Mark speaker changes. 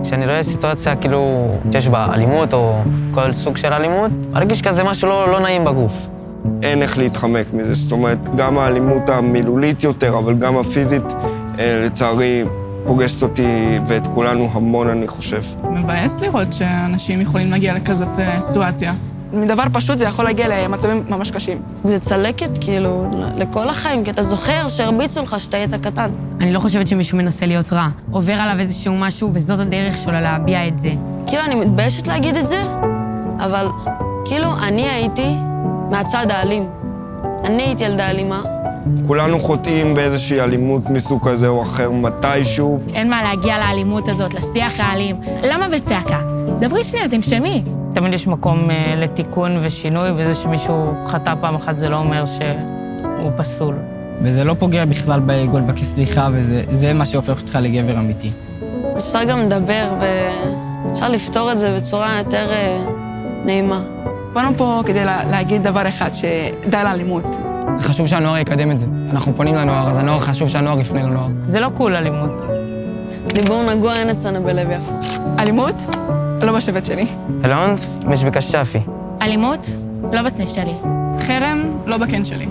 Speaker 1: כשאני רואה סיטואציה כאילו שיש בה אלימות או כל סוג של אלימות, מרגיש כזה משהו לא נעים בגוף.
Speaker 2: אין איך להתחמק מזה, זאת אומרת, גם האלימות המילולית יותר, אבל גם הפיזית, לצערי, פוגשת אותי ואת כולנו המון, אני חושב.
Speaker 3: מבאס לראות שאנשים יכולים להגיע לכזאת סיטואציה. מדבר פשוט זה יכול להגיע למצבים ממש קשים.
Speaker 4: זה צלקת כאילו לכל החיים, כי אתה זוכר שהרביצו לך שאתה היית קטן.
Speaker 5: אני לא חושבת שמישהו מנסה להיות רע. עובר עליו איזשהו משהו, וזאת הדרך שלו להביע את זה.
Speaker 4: כאילו, אני מתביישת להגיד את זה, אבל כאילו, אני הייתי מהצד האלים. אני הייתי ילדה אלימה.
Speaker 2: כולנו חוטאים באיזושהי אלימות מסוג כזה או אחר, מתישהו.
Speaker 6: אין מה להגיע לאלימות הזאת, לשיח האלים. למה בצעקה? דברי שנייה, תנשמי.
Speaker 7: תמיד יש מקום לתיקון ושינוי, וזה שמישהו חטא פעם אחת זה לא אומר שהוא פסול.
Speaker 8: וזה לא פוגע בכלל באגו לבקש סליחה, וזה מה שהופך אותך לגבר אמיתי.
Speaker 4: אפשר גם לדבר ואפשר לפתור את זה בצורה יותר נעימה.
Speaker 3: באנו פה כדי להגיד דבר אחד, שדי לאלימות.
Speaker 1: זה חשוב שהנוער יקדם את זה. אנחנו פונים לנוער, אז הנוער חשוב שהנוער יפנה לנוער.
Speaker 7: זה לא קול אלימות.
Speaker 4: דיבור נגוע אין אצלנו בלב יפו.
Speaker 3: אלימות? לא בשבט שלי.
Speaker 1: אלון, מש בקשפי.
Speaker 6: אלימות? לא בסניף שלי.
Speaker 3: חרם? לא בקן שלי.